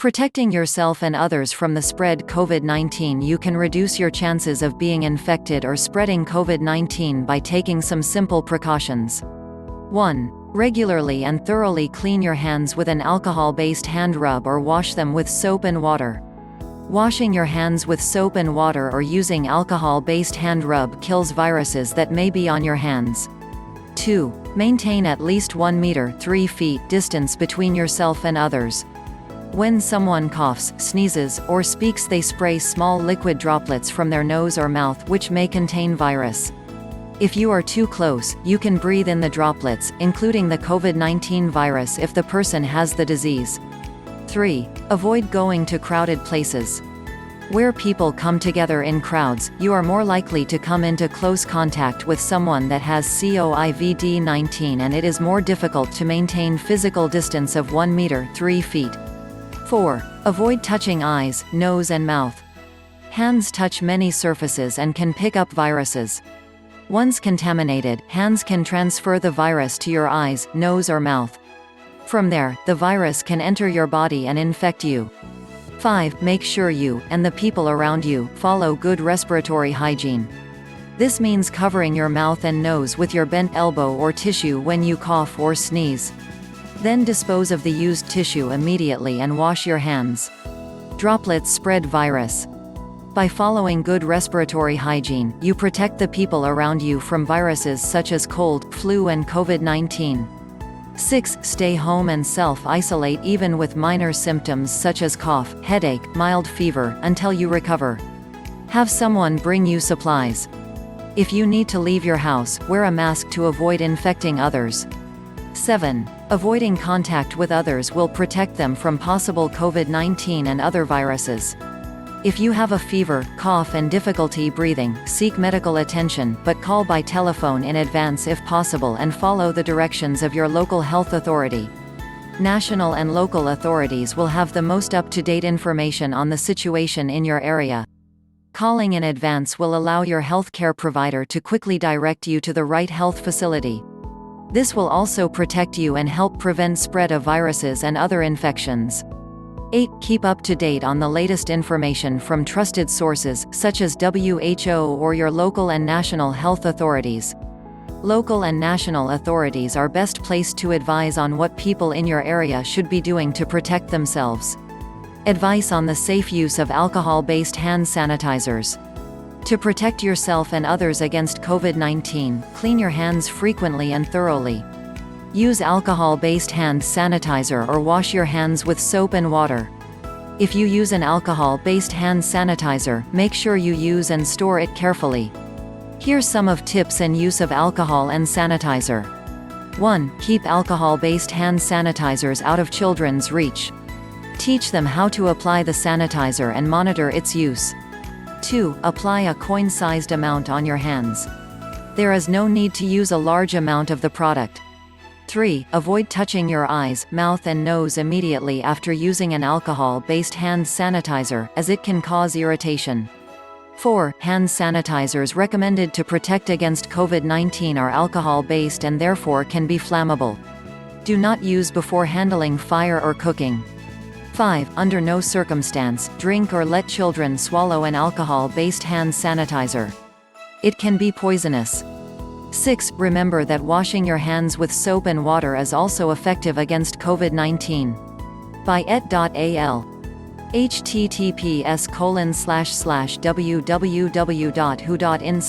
Protecting yourself and others from the spread COVID-19. You can reduce your chances of being infected or spreading COVID-19 by taking some simple precautions. 1. Regularly and thoroughly clean your hands with an alcohol-based hand rub or wash them with soap and water. Washing your hands with soap and water or using alcohol-based hand rub kills viruses that may be on your hands. 2. Maintain at least 1 meter (3 feet) distance between yourself and others. When someone coughs, sneezes, or speaks, they spray small liquid droplets from their nose or mouth which may contain virus. If you are too close, you can breathe in the droplets, including the COVID-19 virus if the person has the disease. 3. Avoid going to crowded places. Where people come together in crowds, you are more likely to come into close contact with someone that has COVID-19, and it is more difficult to maintain physical distance of 1 meter (3 feet). 4. Avoid touching eyes, nose and mouth. Hands touch many surfaces and can pick up viruses. Once contaminated, hands can transfer the virus to your eyes, nose or mouth. From there, the virus can enter your body and infect you. 5. Make sure you, and the people around you, follow good respiratory hygiene. This means covering your mouth and nose with your bent elbow or tissue when you cough or sneeze. Then dispose of the used tissue immediately and wash your hands. Droplets spread virus. By following good respiratory hygiene, you protect the people around you from viruses such as cold, flu and COVID-19. 6. Stay home and self-isolate even with minor symptoms such as cough, headache, mild fever, until you recover. Have someone bring you supplies. If you need to leave your house, wear a mask to avoid infecting others. 7. Avoiding contact with others will protect them from possible COVID-19 and other viruses. If you have a fever, cough and difficulty breathing, seek medical attention, but call by telephone in advance if possible and follow the directions of your local health authority. National and local authorities will have the most up-to-date information on the situation in your area. Calling in advance will allow your healthcare provider to quickly direct you to the right health facility. This will also protect you and help prevent spread of viruses and other infections. 8. Keep up to date on the latest information from trusted sources, such as WHO or your local and national health authorities. Local and national authorities are best placed to advise on what people in your area should be doing to protect themselves. Advice on the safe use of alcohol-based hand sanitizers. To protect yourself and others against COVID-19, clean your hands frequently and thoroughly. Use alcohol-based hand sanitizer or wash your hands with soap and water. If you use an alcohol-based hand sanitizer, make sure you use and store it carefully. Here's some of tips and use of alcohol and sanitizer. 1. Keep alcohol-based hand sanitizers out of children's reach. Teach them how to apply the sanitizer and monitor its use. 2. Apply a coin-sized amount on your hands. There is no need to use a large amount of the product. 3. Avoid touching your eyes, mouth and nose immediately after using an alcohol-based hand sanitizer, as it can cause irritation. 4. Hand sanitizers recommended to protect against COVID-19 are alcohol-based and therefore can be flammable. Do not use before handling fire or cooking. 5. Under no circumstance, drink or let children swallow an alcohol-based hand sanitizer. It can be poisonous. 6. Remember that washing your hands with soap and water is also effective against COVID-19. By et.al. https://www.who.in/